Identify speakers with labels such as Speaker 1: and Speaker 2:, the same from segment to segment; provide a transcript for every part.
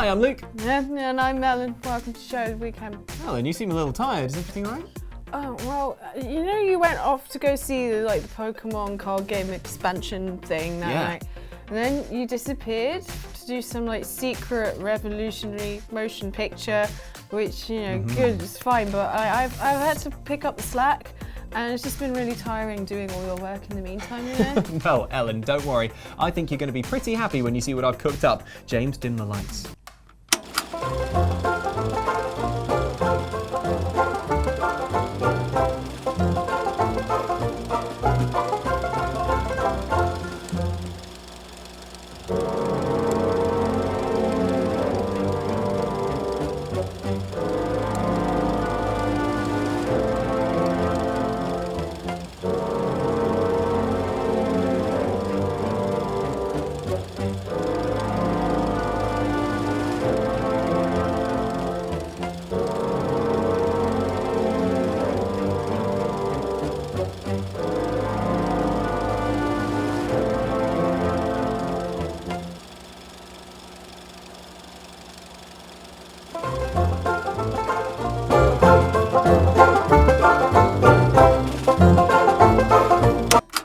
Speaker 1: Hi, I'm Luke.
Speaker 2: Yeah, and I'm Ellen. Welcome to Show the Weekend.
Speaker 1: Ellen, you seem a little tired. Is everything all right?
Speaker 2: Oh, well, you know you went off to go see the Pokemon card game expansion thing that night, and then you disappeared to do some secret revolutionary motion picture, which, good, it's fine, but I've had to pick up the slack. And it's just been really tiring doing all your work in the meantime,
Speaker 1: Well, Ellen, don't worry. I think you're going to be pretty happy when you see what I've cooked up. James, dim the lights.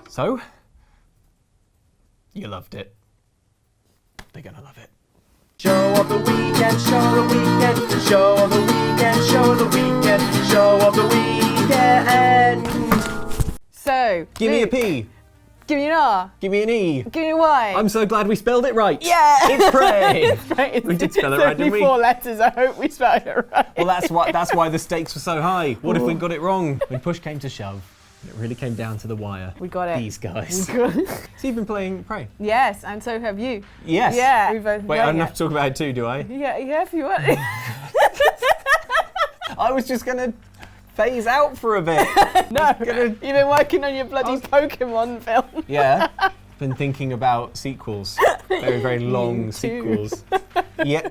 Speaker 1: So, you loved it. They're gonna love it.
Speaker 3: Show of the weekend, show of the weekend, show of the weekend, show of the weekend, show of the weekend.
Speaker 2: So,
Speaker 1: Give me a
Speaker 2: Luke,
Speaker 1: P.
Speaker 2: give me an R,
Speaker 1: Give me an E.
Speaker 2: give me a Y.
Speaker 1: I'm so glad we spelled it right.
Speaker 2: Yeah!
Speaker 1: It's Prey.
Speaker 2: Right,
Speaker 1: We did spell it right,
Speaker 2: it's only
Speaker 1: didn't we?
Speaker 2: 4 letters, I hope we spelled it right.
Speaker 1: Well, that's why the stakes were so high. What if we got it wrong? When push came to shove, it really came down to the wire.
Speaker 2: We got it.
Speaker 1: These guys.
Speaker 2: We got it.
Speaker 1: So you've been playing Prey?
Speaker 2: Yes, and so have you.
Speaker 1: Yes.
Speaker 2: Yeah, we've both
Speaker 1: Wait, I
Speaker 2: playing
Speaker 1: don't
Speaker 2: it.
Speaker 1: have to talk about it too, do I?
Speaker 2: Yeah, if you want.
Speaker 1: I was just gonna phase out for a bit.
Speaker 2: No, you've been working on your bloody Pokemon film.
Speaker 1: Yeah. Been thinking about sequels. Very, very long
Speaker 2: too.
Speaker 1: sequels. Yeah.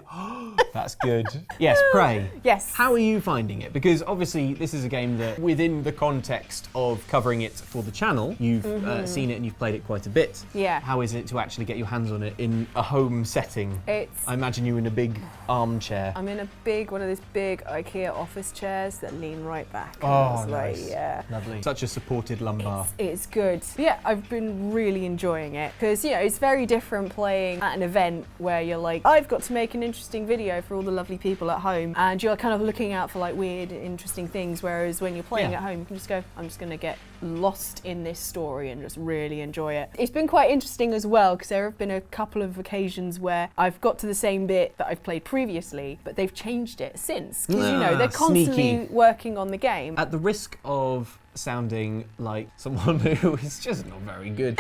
Speaker 1: That's good. Yes, Prey.
Speaker 2: Yes.
Speaker 1: How are you finding it? Because obviously this is a game that, within the context of covering it for the channel, you've seen it and you've played it quite a bit.
Speaker 2: Yeah.
Speaker 1: How is it to actually get your hands on it in a home setting? I imagine you in a big armchair.
Speaker 2: I'm in one of these big IKEA office chairs that lean right back.
Speaker 1: Oh,
Speaker 2: It's
Speaker 1: nice.
Speaker 2: Yeah.
Speaker 1: Lovely. Such a supported lumbar.
Speaker 2: It's good. Yeah, I've been really enjoying it because, it's very different playing at an event where you're like, I've got to make an interesting video for all the lovely people at home, and you're kind of looking out for weird, interesting things, whereas when you're playing at home, you can just go, I'm just going to get lost in this story and just really enjoy it. It's been quite interesting as well because there have been a couple of occasions where I've got to the same bit that I've played previously, but they've changed it since because, they're constantly
Speaker 1: sneaky.
Speaker 2: working on the game.
Speaker 1: At the risk of sounding like someone who is just not very good,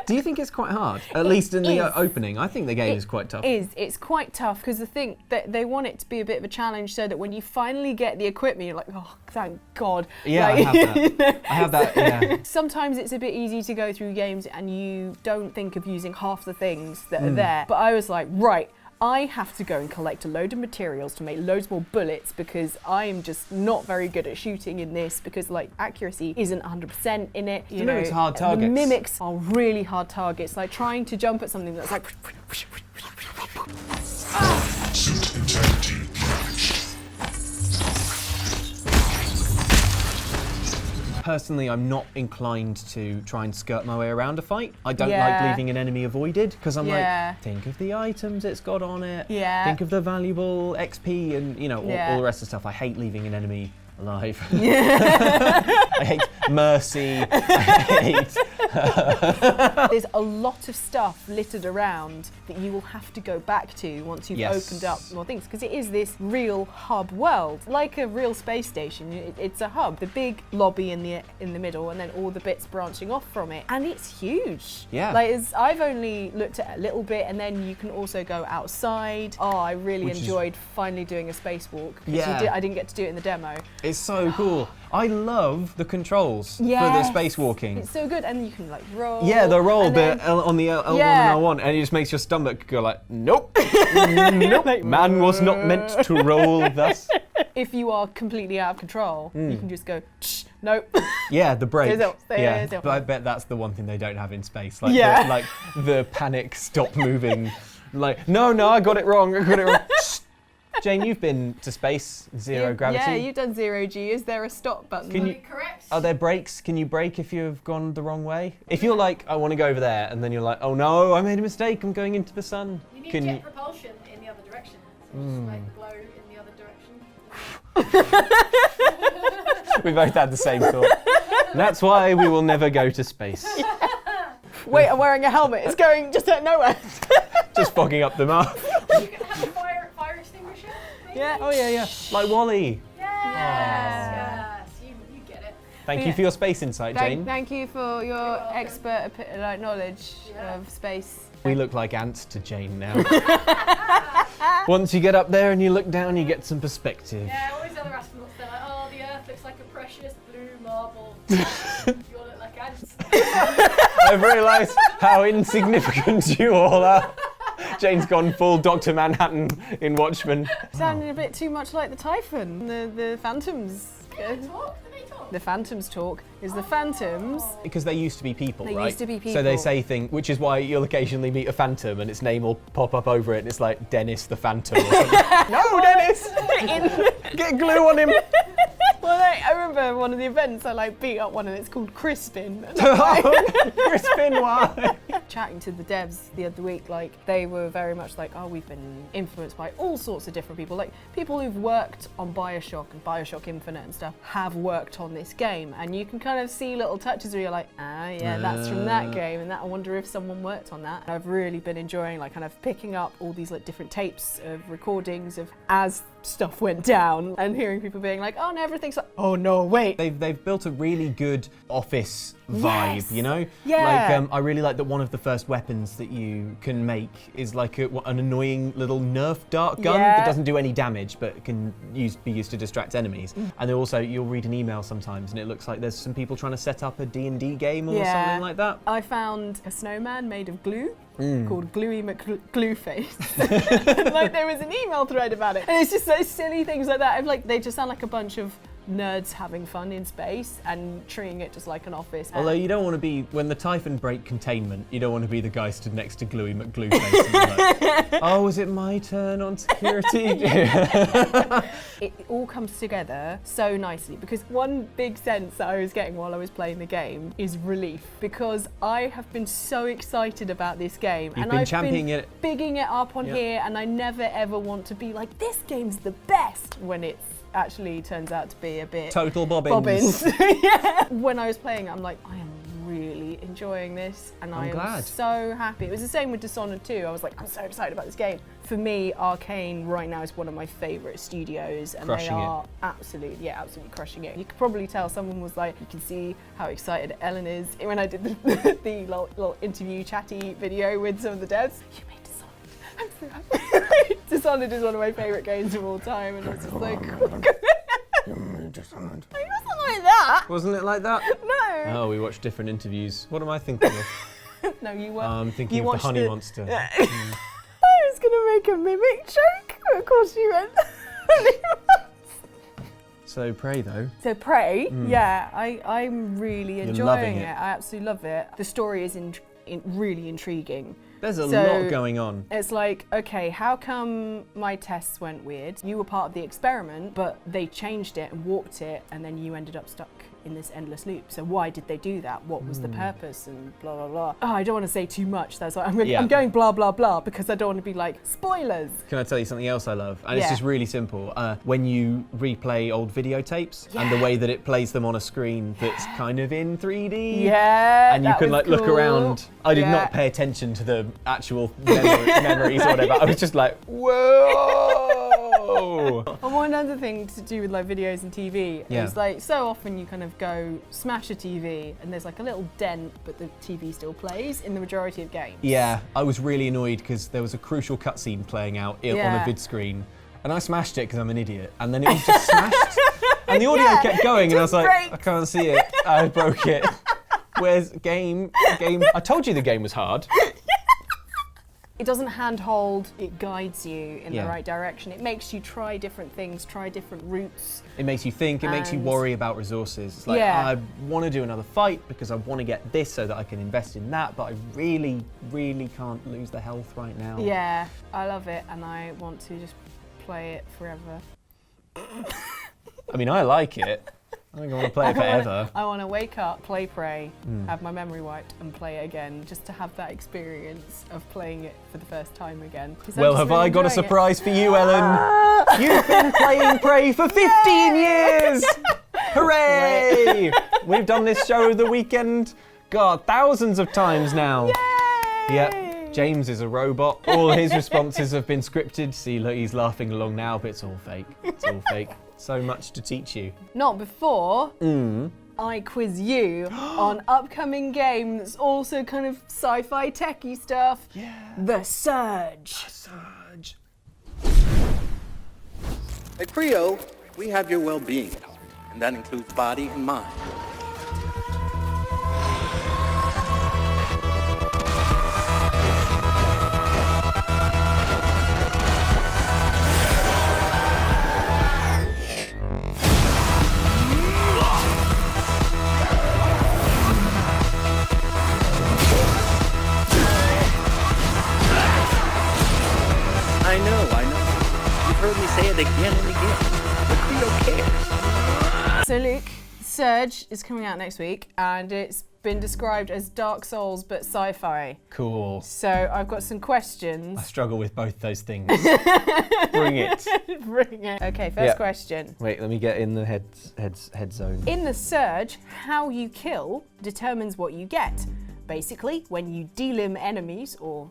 Speaker 1: do you think it's quite hard? At least in the opening. I think the game is quite tough.
Speaker 2: It's quite tough because I think that they want it to be a bit of a challenge so that when you finally get the equipment, you're like, oh, thank God.
Speaker 1: Yeah, I have that. I have that, yeah.
Speaker 2: Sometimes it's a bit easy to go through games and you don't think of using half the things that are there. But I was like, right, I have to go and collect a load of materials to make loads more bullets because I am just not very good at shooting in this because accuracy isn't 100% in it.
Speaker 1: You know, it's hard targets.
Speaker 2: The mimics are really hard targets. Like trying to jump at something that's like.
Speaker 1: Personally, I'm not inclined to try and skirt my way around a fight. I don't like
Speaker 2: Yeah.
Speaker 1: leaving an enemy avoided because I'm
Speaker 2: Yeah.
Speaker 1: like, think of the items it's got on it.
Speaker 2: Yeah.
Speaker 1: Think of the valuable XP and all
Speaker 2: Yeah.
Speaker 1: the rest of the stuff. I hate leaving an enemy alive. I hate mercy. I hate.
Speaker 2: There's a lot of stuff littered around that you will have to go back to once you've opened up more things because it is this real hub world, like a real space station. It's a hub, the big lobby in the middle, and then all the bits branching off from it, and it's huge.
Speaker 1: Yeah.
Speaker 2: I've only looked at a little bit, and then you can also go outside. Oh, I really enjoyed finally doing a spacewalk.
Speaker 1: Yeah.
Speaker 2: I didn't get to do it in the demo.
Speaker 1: It's so cool. I love the controls for the
Speaker 2: Yes.
Speaker 1: spacewalking.
Speaker 2: It's so good, and you can roll.
Speaker 1: Yeah, the roll
Speaker 2: and
Speaker 1: bit
Speaker 2: then-
Speaker 1: on the L1
Speaker 2: Yeah.
Speaker 1: and L1, and it just makes your stomach go like, nope, nope. Man was not meant to roll thus.
Speaker 2: If you are completely out of control, you can just go, nope.
Speaker 1: Yeah, the brake.
Speaker 2: Stay still.
Speaker 1: But I bet that's the one thing they don't have in space.
Speaker 2: Yeah.
Speaker 1: The panic, stop moving Like, no, I got it wrong. Jane, you've been to space, zero gravity.
Speaker 2: Yeah, you've done 0G. Is there a stop button?
Speaker 4: Correct.
Speaker 1: Are there brakes? Can you brake if you've gone the wrong way? If you're like, I want to go over there, and then you're like, oh no, I made a mistake, I'm going into the sun.
Speaker 4: You need jet propulsion in the other direction. So just like blow in the other direction.
Speaker 1: We both had the same thought. And that's why we will never go to space.
Speaker 2: Wait, I'm wearing a helmet. It's going just out nowhere.
Speaker 1: Just fogging up the map.
Speaker 4: You can have a fire extinguisher. Maybe?
Speaker 2: Yeah.
Speaker 1: Oh yeah. Like Wally.
Speaker 4: Yes. You get it.
Speaker 1: Thank you for your space insight, Jane.
Speaker 2: Thank you for your
Speaker 4: welcome.
Speaker 2: expert knowledge of space.
Speaker 1: We look like ants to Jane now. Once you get up there and you look down, you get some perspective.
Speaker 4: Yeah, all these other astronauts, they're like, oh, the Earth looks like a precious blue marble. You all look like ants.
Speaker 1: I've realised how insignificant you all are. Jane's gone full Dr. Manhattan in Watchmen.
Speaker 2: Sounded a bit too much like the Typhon, the Phantoms. The Phantoms talk is the Phantoms.
Speaker 1: Because they used to be people,
Speaker 2: They
Speaker 1: right?
Speaker 2: used to be
Speaker 1: So they
Speaker 2: people.
Speaker 1: say things, which is why you'll occasionally meet a phantom and its name will pop up over it and it's like Dennis the Phantom or something. No, Dennis! Get glue on him!
Speaker 2: Well, I remember one of the events I beat up one and it's called Crispin.
Speaker 1: Crispin, why?
Speaker 2: Chatting to the devs the other week, they were very much like, oh, we've been influenced by all sorts of different people. Like people who've worked on BioShock and BioShock Infinite and stuff have worked on this game, and you can kind of see little touches where you're like, ah, yeah, that's from that game, and that I wonder if someone worked on that. And I've really been enjoying kind of picking up all these different tapes of recordings of as stuff went down and hearing people being like, oh no, everything's like, oh no, wait.
Speaker 1: They've built a really good office vibe,
Speaker 2: Yes.
Speaker 1: you know?
Speaker 2: Yeah.
Speaker 1: I really like that one of the first weapons that you can make is like an annoying little Nerf dart gun
Speaker 2: Yeah.
Speaker 1: that doesn't do any damage but can be used to distract enemies. And then also you'll read an email sometimes and it looks like there's some people trying to set up a D&D game or something like that.
Speaker 2: I found a snowman made of glue called Gluey McGlueface. There was an email thread about it. And it's just those silly things like that. They just sound like a bunch of nerds having fun in space and treating it just like an office.
Speaker 1: Although you don't want to be, when the Typhon break containment, you don't want to be the guy stood next to Gluey McGlueface and be like, oh, is it my turn on security?
Speaker 2: It all comes together so nicely because one big sense that I was getting while I was playing the game is relief, because I have been so excited about this game.
Speaker 1: You've been championing it.
Speaker 2: Bigging it up on here, and I never ever want to be like, this game's the best, when it's actually turns out to be a bit
Speaker 1: Total bobbins.
Speaker 2: Yeah. When I was playing, I'm like, I am really enjoying this, and
Speaker 1: I'm
Speaker 2: I am
Speaker 1: glad.
Speaker 2: so happy. It was the same with Dishonored 2. I was like, I'm so excited about this game. For me, Arcane right now is one of my favourite studios, and
Speaker 1: Crushing
Speaker 2: they are absolutely crushing it. You could probably tell someone was like, you can see how excited Ellen is when I did the little interview chatty video with some of the devs. You made Dishonored. I'm so happy. Dishonored is one of my favourite games of all time, and I was just like, it wasn't like that.
Speaker 1: Wasn't it like that?
Speaker 2: No.
Speaker 1: Oh, we watched different interviews. What am I thinking of?
Speaker 2: No, you were.
Speaker 1: I'm thinking
Speaker 2: you
Speaker 1: of the
Speaker 2: watched
Speaker 1: honey monster.
Speaker 2: I was going to make a mimic joke, but of course you went.
Speaker 1: So Prey though.
Speaker 2: So Prey, yeah, I'm really
Speaker 1: You're
Speaker 2: enjoying
Speaker 1: loving
Speaker 2: it.
Speaker 1: it.
Speaker 2: I absolutely love it. The story is really intriguing.
Speaker 1: There's a
Speaker 2: So-
Speaker 1: lot going on.
Speaker 2: It's like, okay, how come my tests went weird? You were part of the experiment, but they changed it and warped it, and then you ended up stuck in this endless loop. So why did they do that? What was the purpose? And blah, blah, blah. Oh, I don't want to say too much. That's why I'm going blah, blah, blah, because I don't want to be like, spoilers.
Speaker 1: Can I tell you something else I love? And it's
Speaker 2: Yeah.
Speaker 1: just really simple. When you replay old videotapes and the way that it plays them on a screen that's kind of in 3D.
Speaker 2: Yeah.
Speaker 1: And you
Speaker 2: that
Speaker 1: can
Speaker 2: was
Speaker 1: look
Speaker 2: cool.
Speaker 1: around. I did
Speaker 2: Yeah.
Speaker 1: not pay attention to the actual memories or whatever. I was just like, whoa.
Speaker 2: And one other thing to do with videos and TV
Speaker 1: Yeah.
Speaker 2: is so often you kind of go smash a TV and there's a little dent, but the TV still plays in the majority of games.
Speaker 1: Yeah, I was really annoyed because there was a crucial cutscene playing out on a
Speaker 2: Yeah.
Speaker 1: vid screen, and I smashed it because I'm an idiot, and then it was just smashed, and the audio kept going, and I was like,
Speaker 2: breaks.
Speaker 1: I can't see it. I broke it. Where's game? I told you the game was hard.
Speaker 2: it doesn't handhold, it guides you in the
Speaker 1: Yeah.
Speaker 2: right direction. It makes you try different things, try different routes.
Speaker 1: It makes you think, it makes you
Speaker 2: And-
Speaker 1: worry about resources. It's like,
Speaker 2: Yeah.
Speaker 1: I want to do another fight because I want to get this so that I can invest in that, but I really, really can't lose the health right now.
Speaker 2: Yeah, I love it and I want to just play it forever.
Speaker 1: I mean, I like it. I think I want to play it forever.
Speaker 2: I want to wake up, play Prey, have my memory wiped and play it again, just to have that experience of playing it for the first time again. 'Cause I'm
Speaker 1: Well,
Speaker 2: just
Speaker 1: have
Speaker 2: really
Speaker 1: I got a
Speaker 2: enjoying it.
Speaker 1: surprise for you, Ellen? You've been playing Prey for 15 years! Hooray! We've done this show the weekend, God, thousands of times now. Yep, James is a robot. All his responses have been scripted. See, look, he's laughing along now, but it's all fake. It's all fake. So much to teach you.
Speaker 2: Not before I quiz you on upcoming game that's also kind of sci-fi techie stuff.
Speaker 1: Yeah.
Speaker 2: The Surge.
Speaker 1: Surge.
Speaker 5: At Creo, we have your well-being at heart, and that includes body and mind. I know. You've heard me say it again and again, but Creo cares.
Speaker 2: So Luke, Surge is coming out next week and it's been described as Dark Souls but sci-fi.
Speaker 1: Cool.
Speaker 2: So I've got some
Speaker 1: I
Speaker 2: questions.
Speaker 1: struggle with both those things. Bring it.
Speaker 2: Bring it. Okay, first
Speaker 1: Yeah.
Speaker 2: question.
Speaker 1: Wait, let me get in the head zone.
Speaker 2: In the Surge, how you kill determines what you get. Basically, when you delimb enemies or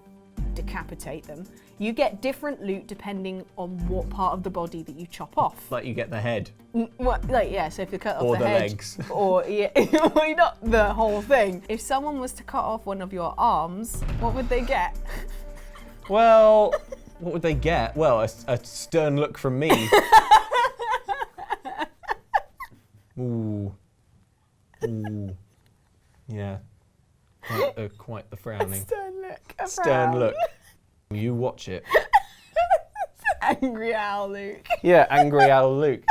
Speaker 2: decapitate them, you get different loot depending on what part of the body that you chop off.
Speaker 1: Like you get the head.
Speaker 2: What, like, yeah, so if you cut off
Speaker 1: Or
Speaker 2: the
Speaker 1: the
Speaker 2: head,
Speaker 1: legs.
Speaker 2: or yeah, or not the whole thing. If someone was to cut off one of your arms, what would they get?
Speaker 1: Well, what would they get? Well, a stern look from me. Ooh. Ooh. Yeah. Quite the frowning.
Speaker 2: Stern look. A
Speaker 1: Stern
Speaker 2: frown.
Speaker 1: look. You watch it.
Speaker 2: Angry owl Luke.
Speaker 1: Yeah, angry owl Luke.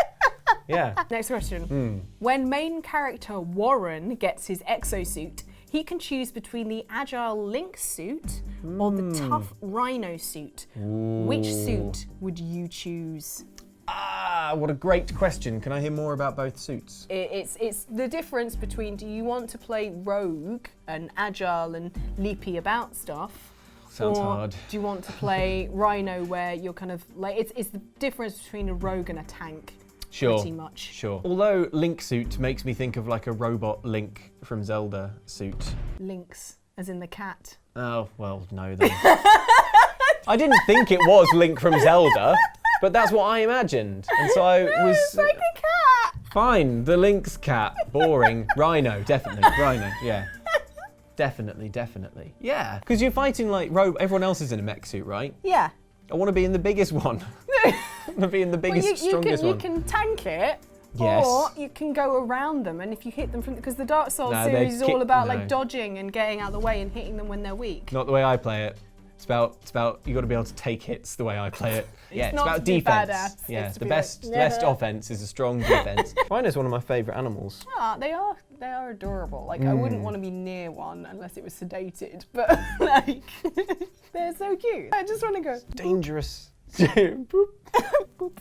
Speaker 1: Yeah.
Speaker 2: Next question. When main character Warren gets his exosuit, he can choose between the agile Link suit or the tough Rhino suit. Which suit would you choose?
Speaker 1: Ah, what a great question. Can I hear more about both suits?
Speaker 2: It's the difference between, do you want to play rogue and agile and leapy about stuff?
Speaker 1: Sounds
Speaker 2: or
Speaker 1: hard.
Speaker 2: do you want to play Rhino where you're kind of like, it's the difference between a rogue and a tank.
Speaker 1: Sure.
Speaker 2: Pretty much.
Speaker 1: Sure. Although Link suit makes me think of like a robot Link from Zelda suit.
Speaker 2: Lynx, as in the cat.
Speaker 1: Oh, well, no then. I didn't think it was Link from Zelda, but that's what I imagined. And so I was...
Speaker 2: It's like a cat!
Speaker 1: Fine, the Lynx cat. Boring. Rhino, definitely. Rhino, yeah. Definitely, definitely. Yeah. Because you're fighting like everyone else is in a mech suit, right?
Speaker 2: Yeah.
Speaker 1: I want to be in the biggest one. I want to be in the biggest, strongest
Speaker 2: you
Speaker 1: one.
Speaker 2: can tank it,
Speaker 1: Yes.
Speaker 2: or you can go around them, and if you hit them from, because the Dark Souls
Speaker 1: No, they
Speaker 2: series is
Speaker 1: kick-
Speaker 2: all about
Speaker 1: no.
Speaker 2: like dodging and getting out of the way and hitting them when they're weak.
Speaker 1: Not the way I play it. It's about you got to be able to take hits the way I play it. Yeah, it's
Speaker 2: not
Speaker 1: about
Speaker 2: to be
Speaker 1: defense.
Speaker 2: badass,
Speaker 1: Yeah,
Speaker 2: it's to
Speaker 1: the
Speaker 2: be
Speaker 1: best
Speaker 2: like,
Speaker 1: the best
Speaker 2: yeah.
Speaker 1: offense is a strong defense. Rhino's one of my favorite animals.
Speaker 2: Ah, they are adorable. Like I wouldn't want to be near one unless it was sedated, but like they're so cute. I just want to go.
Speaker 1: Dangerous. Boop.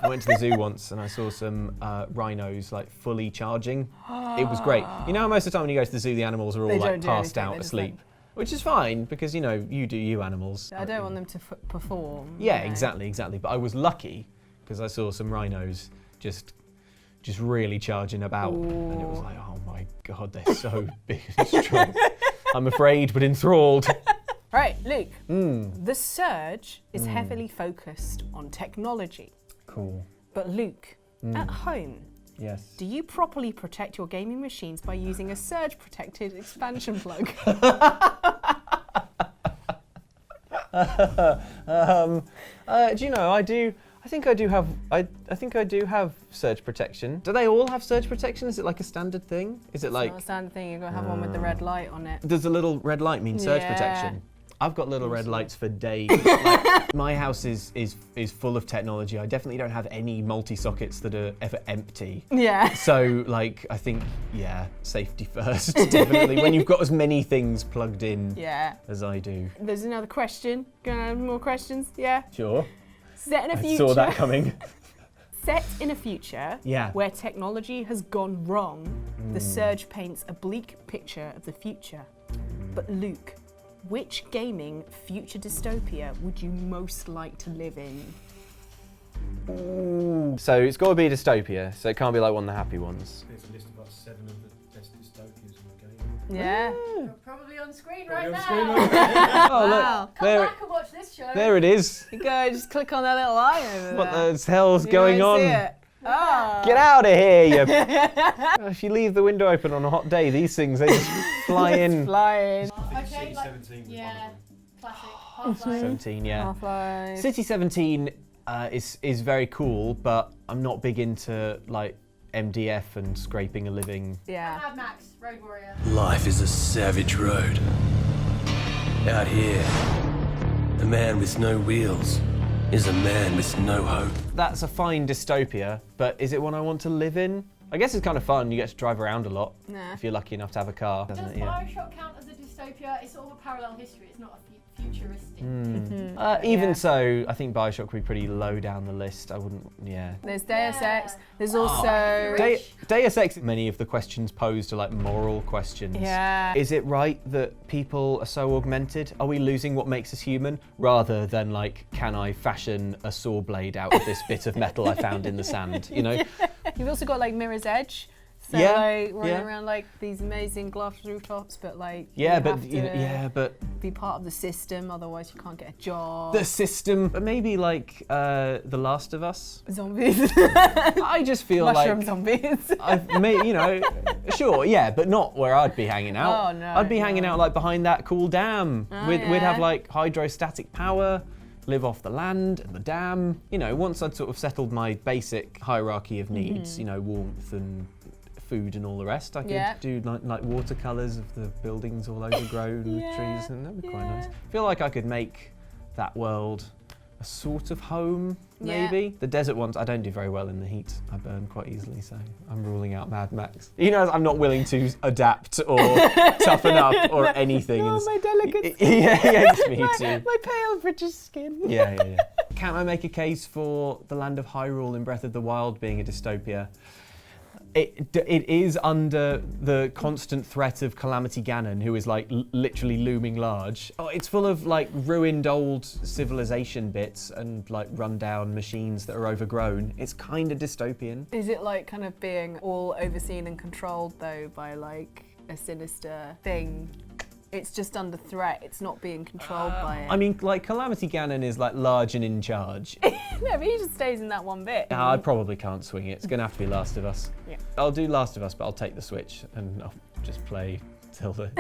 Speaker 1: I went to the zoo once and I saw some rhinos like fully charging. It was great. You know how most of the time when you go to the zoo, the animals are all
Speaker 2: They
Speaker 1: like
Speaker 2: don't do
Speaker 1: passed
Speaker 2: anything,
Speaker 1: out
Speaker 2: they just
Speaker 1: asleep, which is fine because you know you do you animals.
Speaker 2: I don't want them to perform.
Speaker 1: Yeah,
Speaker 2: you know.
Speaker 1: exactly. But I was lucky because I saw some rhinos just really charging about, and it was like, oh my god, they're so big and strong. I'm afraid, but enthralled.
Speaker 2: Right, Luke. The Surge is heavily focused on technology.
Speaker 1: Cool.
Speaker 2: But Luke, at home,
Speaker 1: Yes.
Speaker 2: do you properly protect your gaming machines by using a surge protected expansion plug?
Speaker 1: Do you know, I do. I think I do have. I think I do have surge protection. Do they all have surge protection? Is it like a standard thing? Is it
Speaker 2: It's
Speaker 1: like
Speaker 2: not a standard thing, you've got to have one with the red light on it.
Speaker 1: does the little red light mean surge
Speaker 2: Yeah.
Speaker 1: protection? I've got little red lights for days. Like, my house is full of technology. I definitely don't have any multi-sockets that are ever empty.
Speaker 2: Yeah.
Speaker 1: So, like, I think, yeah, safety first, definitely. When you've got as many things plugged in as I do.
Speaker 2: There's another question. Gonna have more questions? Yeah.
Speaker 1: Sure.
Speaker 2: Set in a
Speaker 1: I
Speaker 2: future.
Speaker 1: saw that coming.
Speaker 2: Set in a future where technology has gone wrong, the Surge paints a bleak picture of the future. But Luke, which gaming future dystopia would you most like to live in?
Speaker 1: Ooh. So it's got to be a dystopia, so it can't be like one of the happy ones.
Speaker 6: There's a list of about 7 of the best dystopias in the game.
Speaker 2: Yeah.
Speaker 4: You're probably on screen right now.
Speaker 1: Oh,
Speaker 2: Wow.
Speaker 1: look,
Speaker 4: Come
Speaker 1: there,
Speaker 4: back and watch this show.
Speaker 1: there it is.
Speaker 2: You go, just click on that little eye over there.
Speaker 1: What the hell's
Speaker 2: You
Speaker 1: going
Speaker 2: don't
Speaker 1: on?
Speaker 2: see it. Oh.
Speaker 1: Get out of here, you... If you leave the window open on a hot day, these things, they just fly in.
Speaker 2: Flying.
Speaker 4: Okay,
Speaker 6: City
Speaker 4: like,
Speaker 6: 17 was
Speaker 4: yeah,
Speaker 6: one of them.
Speaker 4: classic. Half-Life.
Speaker 1: 17, yeah.
Speaker 2: Half-Life.
Speaker 1: City 17 is very cool, but I'm not big into like MDF and scraping a living.
Speaker 2: Yeah.
Speaker 4: Mad Max, Road Warrior.
Speaker 7: Life is a savage road. Out here, a man with no wheels is a man with no hope.
Speaker 1: That's a fine dystopia, but is it one I want to live in? I guess it's kind of fun. You get to drive around a lot
Speaker 2: Nah.
Speaker 1: if you're lucky enough to have a car,
Speaker 4: Does
Speaker 1: doesn't it? Yeah.
Speaker 4: Bioshock count as a dystopia? It's sort of a parallel history. It's not a futuristic.
Speaker 1: Even so, I think Bioshock would be pretty low down the list. I wouldn't, yeah.
Speaker 2: There's Deus Ex. There's
Speaker 1: Oh.
Speaker 2: also...
Speaker 1: Deus Ex, many of the questions posed are like moral questions.
Speaker 2: Yeah.
Speaker 1: Is it right that people are so augmented? Are we losing what makes us human? Rather than like, can I fashion a saw blade out of this bit of metal I found in the sand, you know?
Speaker 2: You've also got like Mirror's Edge. So
Speaker 1: Yeah,
Speaker 2: like running
Speaker 1: yeah.
Speaker 2: around like these amazing glass rooftops, but like
Speaker 1: Yeah,
Speaker 2: you
Speaker 1: but
Speaker 2: have to
Speaker 1: yeah, but
Speaker 2: be part of the system, otherwise you can't get a job.
Speaker 1: the system, but maybe like The Last of Us.
Speaker 2: Zombies.
Speaker 1: I just feel
Speaker 2: Mushroom
Speaker 1: like
Speaker 2: zombies.
Speaker 1: you know, sure, yeah, but not where I'd be hanging out.
Speaker 2: Oh, no,
Speaker 1: I'd be hanging
Speaker 2: no.
Speaker 1: out like behind that cool dam.
Speaker 2: Oh,
Speaker 1: We'd have
Speaker 2: yeah.
Speaker 1: like hydrostatic power, live off the land and the dam. You know, once I'd sort of settled my basic hierarchy of needs, you know, warmth and food and all the rest, I could
Speaker 2: Yeah.
Speaker 1: do like watercolours of the buildings all overgrown with
Speaker 2: Yeah,
Speaker 1: trees, and that'd be quite
Speaker 2: yeah.
Speaker 1: nice. I feel like I could make that world a sort of home,
Speaker 2: Yeah.
Speaker 1: maybe. The desert ones, I don't do very well in the heat. I burn quite easily, so I'm ruling out Mad Max. You know, I'm not willing to adapt or toughen up or anything.
Speaker 2: Oh,
Speaker 1: It's-
Speaker 2: my delicate
Speaker 1: yeah, it's me too.
Speaker 2: my pale British skin.
Speaker 1: Yeah. Can't I make a case for the land of Hyrule in Breath of the Wild being a dystopia? It is under the constant threat of Calamity Ganon, who is like literally looming large. Oh, it's full of like ruined old civilization bits and like rundown machines that are overgrown. It's kind of dystopian.
Speaker 2: Is it like kind of being all overseen and controlled though by like a sinister thing? It's just under threat. It's not being controlled by it.
Speaker 1: I mean, like Calamity Ganon is like large and in charge.
Speaker 2: no, but he just stays in that one bit.
Speaker 1: I probably can't swing it. It's gonna have to be Last of Us.
Speaker 2: Yeah.
Speaker 1: I'll do Last of Us, but I'll take the Switch and I'll just play Zelda.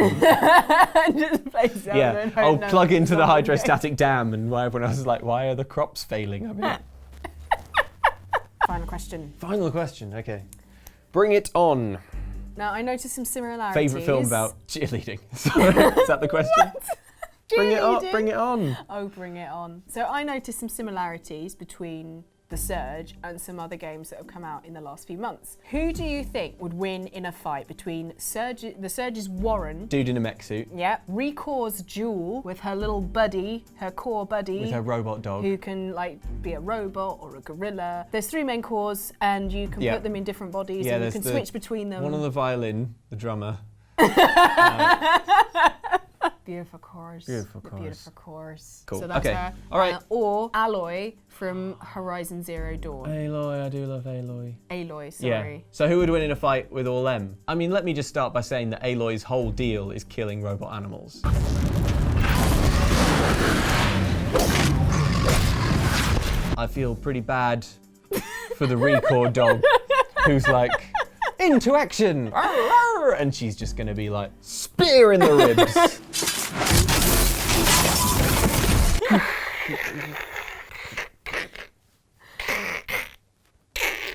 Speaker 2: just play Zelda
Speaker 1: Yeah,
Speaker 2: and hope
Speaker 1: I'll
Speaker 2: no
Speaker 1: plug
Speaker 2: one's
Speaker 1: into the
Speaker 2: wrong.
Speaker 1: hydrostatic dam, and why everyone else is like, why are the crops failing? I mean,
Speaker 2: Final question.
Speaker 1: final question. Okay, bring it on.
Speaker 2: Now I noticed some similarities.
Speaker 1: Favorite film about cheerleading? Is that the question? Bring it on.
Speaker 2: Cheerleading?
Speaker 1: Bring it on.
Speaker 2: Oh, bring it on. So I noticed some similarities between The Surge and some other games that have come out in the last few months. Who do you think would win in a fight between the Surge's Warren,
Speaker 1: Dude in a mech suit
Speaker 2: yeah, Recor's Jewel with her little buddy, her core buddy,
Speaker 1: with her robot dog.
Speaker 2: who can like be a robot or a gorilla. There's 3 main cores and you can
Speaker 1: Yeah.
Speaker 2: put them in different bodies
Speaker 1: Yeah,
Speaker 2: and you
Speaker 1: there's
Speaker 2: can
Speaker 1: the
Speaker 2: switch between them.
Speaker 1: One on the violin, the drummer.
Speaker 2: Beautiful chorus.
Speaker 1: Beautiful
Speaker 2: The
Speaker 1: chorus.
Speaker 2: beautiful chorus.
Speaker 1: Cool.
Speaker 2: So that's
Speaker 1: Okay.
Speaker 2: her.
Speaker 1: All right.
Speaker 2: Or Aloy from Horizon Zero Dawn.
Speaker 1: Aloy, I do love Aloy.
Speaker 2: Aloy,
Speaker 1: Yeah.
Speaker 2: sorry.
Speaker 1: So who would win in a fight with all them? I mean, let me just start by saying that Aloy's whole deal is killing robot animals. I feel pretty bad for the Record dog, who's like, into action! Arr, arr, and she's just gonna be like, spear in the ribs!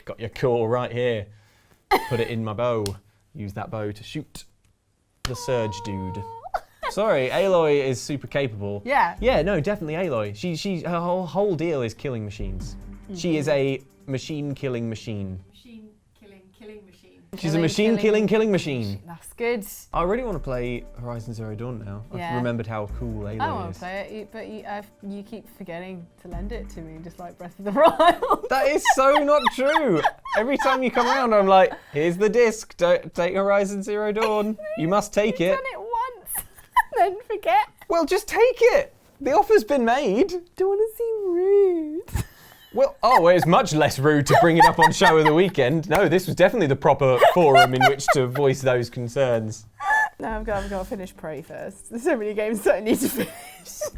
Speaker 1: Got your core right here. Put it in my bow. Use that bow to shoot the Surge dude. Sorry, Aloy is super capable.
Speaker 2: Yeah.
Speaker 1: Yeah, no, definitely Aloy. Her whole deal is killing machines. She is a machine-killing machine.
Speaker 4: Machine killing machine.
Speaker 1: She's a machine-killing machine.
Speaker 2: That's good.
Speaker 1: I really want to play Horizon Zero Dawn now.
Speaker 2: Yeah.
Speaker 1: I've remembered how cool Aloy
Speaker 2: I want
Speaker 1: is.
Speaker 2: to play it, but you keep forgetting to lend it to me, just like Breath of the Wild.
Speaker 1: That is so not true. Every time you come around, I'm like, here's the disc. Don't take Horizon Zero Dawn. You must take it.
Speaker 2: You've done it once, then forget.
Speaker 1: Well, just take it. The offer's been made.
Speaker 2: Don't want to seem rude.
Speaker 1: Well, it's much less rude to bring it up on Show of the Weekend. No, this was definitely the proper forum in which to voice those concerns.
Speaker 2: No, I've got to finish Prey first. There's so many games that I need to finish. Just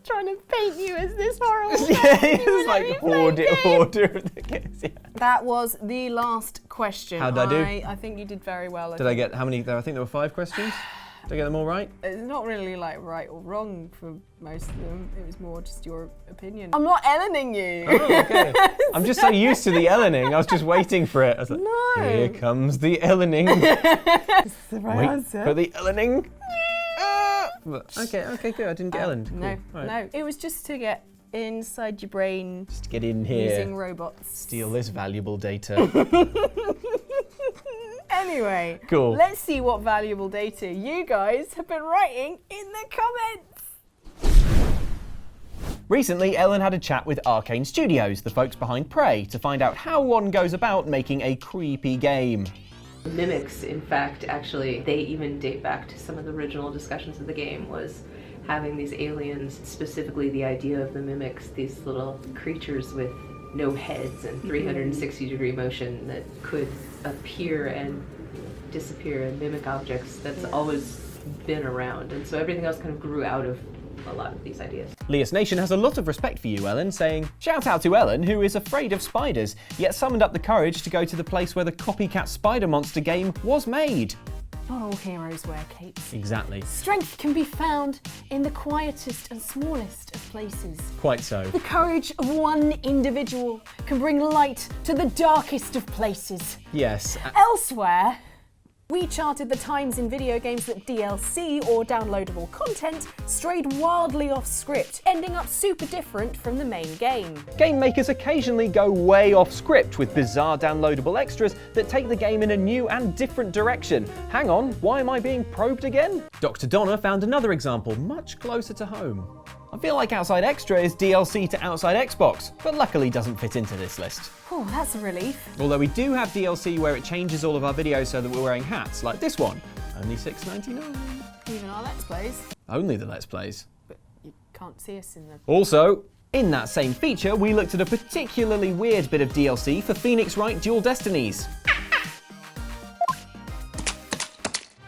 Speaker 2: trying to paint you as this horrible
Speaker 1: Yeah, it's like hoarder of the games. Yeah.
Speaker 2: That was the last question.
Speaker 1: How did I do?
Speaker 2: I think you did very well.
Speaker 1: Did I get how many? I think there were 5 questions. Did I get them all right?
Speaker 2: It's not really like right or wrong for most of them. It was more just your opinion. I'm not Ellening you.
Speaker 1: Oh, okay. I'm just so used to the Ellening. I was just waiting for it. I was like,
Speaker 2: No.
Speaker 1: here comes the Ellening.
Speaker 2: It's the right
Speaker 1: Wait
Speaker 2: answer.
Speaker 1: for the Ellening. Okay, good. I didn't get Ellened.
Speaker 2: No,
Speaker 1: Cool. Right.
Speaker 2: no. It was just to get inside your brain
Speaker 1: Just to get in here.
Speaker 2: using robots.
Speaker 1: Steal this valuable data.
Speaker 2: Anyway,
Speaker 1: Cool.
Speaker 2: let's see what valuable data you guys have been writing in the comments.
Speaker 1: Recently, Ellen had a chat with Arcane Studios, the folks behind Prey, to find out how one goes about making a creepy game.
Speaker 8: Mimics, in fact, actually, they even date back to some of the original discussions of the game, was having these aliens, specifically the idea of the mimics, these little creatures with no heads and 360-degree motion that could appear and disappear and mimic objects. That's always been around, and so everything else kind of grew out of a lot of these ideas.
Speaker 1: Lias Nation has a lot of respect for you, Ellen, saying, shout out to Ellen, who is afraid of spiders, yet summoned up the courage to go to the place where the copycat Spider Monster game was made.
Speaker 2: Not all heroes wear capes.
Speaker 1: Exactly.
Speaker 2: Strength can be found in the quietest and smallest of places.
Speaker 1: Quite so.
Speaker 2: The courage of one individual can bring light to the darkest of places.
Speaker 1: Yes.
Speaker 2: Elsewhere, we charted the times in video games that DLC or downloadable content strayed wildly off script, ending up super different from the main game.
Speaker 1: Game makers occasionally go way off script with bizarre downloadable extras that take the game in a new and different direction. Hang on, why am I being probed again? Dr. Donna found another example much closer to home. I feel like Outside Xtra is DLC to Outside Xbox, but luckily doesn't fit into this list.
Speaker 2: Oh, that's a relief.
Speaker 1: Although we do have DLC where it changes all of our videos so that we're wearing hats, like this one. Only $6.99.
Speaker 2: Even our Let's Plays.
Speaker 1: Only the Let's Plays.
Speaker 2: But you can't see us in the...
Speaker 1: Also, in that same feature, we looked at a particularly weird bit of DLC for Phoenix Wright Dual Destinies.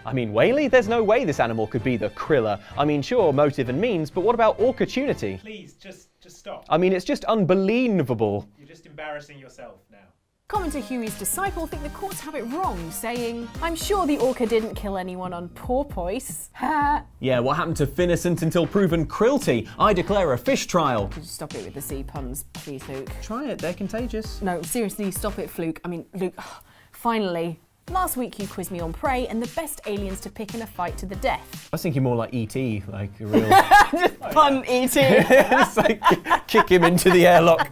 Speaker 1: I mean, Whaley? There's no way this animal could be the Krilla. I mean, sure, motive and means, but what about Orcatunity?
Speaker 6: Please, just stop.
Speaker 1: I mean, it's just unbelievable.
Speaker 6: You're just embarrassing yourself now.
Speaker 2: Commenter Huey's disciple think the courts have it wrong, saying, I'm sure the orca didn't kill anyone on porpoise. Ha!
Speaker 1: Yeah, what happened to Finnocent until proven cruelty? I declare a fish trial.
Speaker 2: Could you stop it with the sea puns, please, Luke?
Speaker 1: Try it, they're contagious.
Speaker 2: No, seriously, stop it, Fluke. I mean, Luke, finally. Last week you quizzed me on Prey and the best aliens to pick in a fight to the death.
Speaker 1: I was thinking more like E.T., like a real...
Speaker 2: Just fun eating.
Speaker 1: It's like, kick him into the airlock.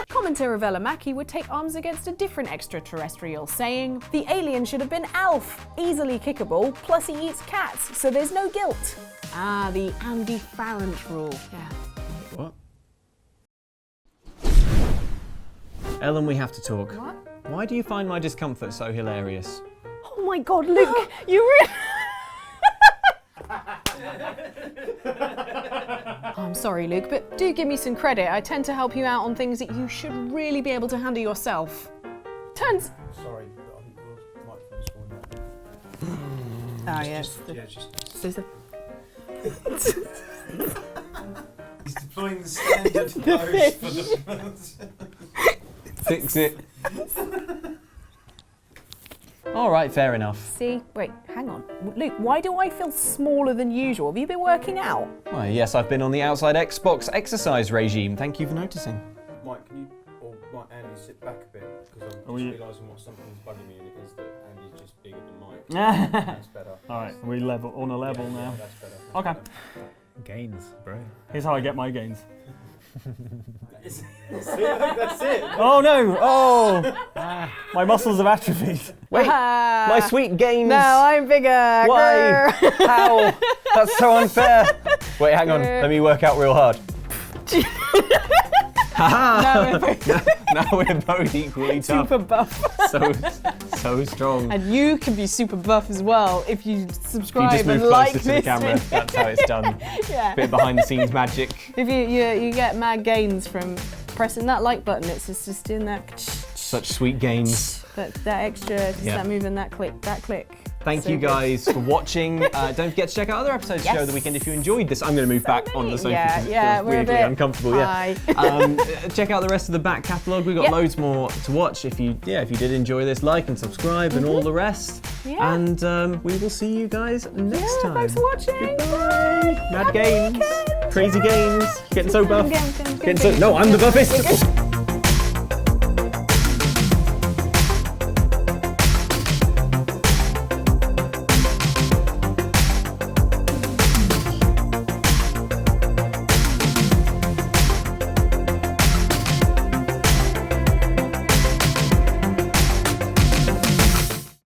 Speaker 2: Commenter Ravella Mackie would take arms against a different extraterrestrial, saying, the alien should have been Alf, easily kickable, plus he eats cats, so there's no guilt. Ah, the Andy Farrant rule. Yeah.
Speaker 1: What? Ellen, we have to talk.
Speaker 2: What?
Speaker 1: Why do you find my discomfort so hilarious?
Speaker 2: Oh my god, Luke, you really... I'm sorry, Luke, but do give me some credit. I tend to help you out on things that you should really be able to handle yourself. Turns...
Speaker 6: Sorry, but I think your microphone's falling out.
Speaker 2: Oh, yes. There's a...
Speaker 6: He's deploying the standard pose for the...
Speaker 1: Fix it. All right, fair enough.
Speaker 2: See? Wait, hang on. Luke, why do I feel smaller than usual? Have you been working out?
Speaker 1: Well, yes, I've been on the Outside Xbox exercise regime. Thank you for noticing.
Speaker 6: Mike, can you, or Mike, Andy, sit back a bit? Because
Speaker 9: Are we?
Speaker 6: Realising what something's bugging me and it is that Andy's just bigger than Mike. That's better.
Speaker 9: All right, are we level on a level now?
Speaker 6: Yeah, that's better.
Speaker 9: Okay.
Speaker 1: Gains, bro.
Speaker 9: Here's how I get my gains.
Speaker 6: That's it.
Speaker 9: Oh no! Oh, my muscles have atrophied.
Speaker 1: Wait, my sweet gains.
Speaker 2: No, I'm bigger.
Speaker 1: Why?
Speaker 2: Grr.
Speaker 1: How? That's so unfair. Wait, hang on. Let me work out real hard.
Speaker 2: No, we're both
Speaker 1: Now we're both equally tough.
Speaker 2: super buff.
Speaker 1: So strong.
Speaker 2: And you can be super buff as well if you
Speaker 1: You
Speaker 2: subscribe
Speaker 1: just move
Speaker 2: and like
Speaker 1: closer to the
Speaker 2: this
Speaker 1: camera.
Speaker 2: video.
Speaker 1: That's how it's done.
Speaker 2: Yeah.
Speaker 1: Bit behind the scenes magic.
Speaker 2: If you get mad gains from pressing that like button, it's just doing that.
Speaker 1: Such sweet gains.
Speaker 2: That extra, just
Speaker 1: Yeah.
Speaker 2: that moving, that click.
Speaker 1: Thank
Speaker 2: So
Speaker 1: you
Speaker 2: good.
Speaker 1: guys for watching. Don't forget to check out other episodes of Show of the Weekend if you enjoyed this. I'm going to move back on the sofa.
Speaker 2: Yeah,
Speaker 1: because it
Speaker 2: yeah,
Speaker 1: feels
Speaker 2: we're a
Speaker 1: weirdly
Speaker 2: bit
Speaker 1: uncomfortable.
Speaker 2: high.
Speaker 1: Yeah. Check out the rest of the back catalogue. We've got
Speaker 2: Yep.
Speaker 1: loads more to watch. If you did enjoy this, like and subscribe and all the rest.
Speaker 2: Yeah.
Speaker 1: And we will see you guys next time.
Speaker 2: Thanks for watching.
Speaker 1: Goodbye. Mad
Speaker 2: Happy
Speaker 1: games.
Speaker 2: weekend.
Speaker 1: Crazy games. Getting so buff.
Speaker 2: Getting
Speaker 1: Getting so. No, I'm the buffest.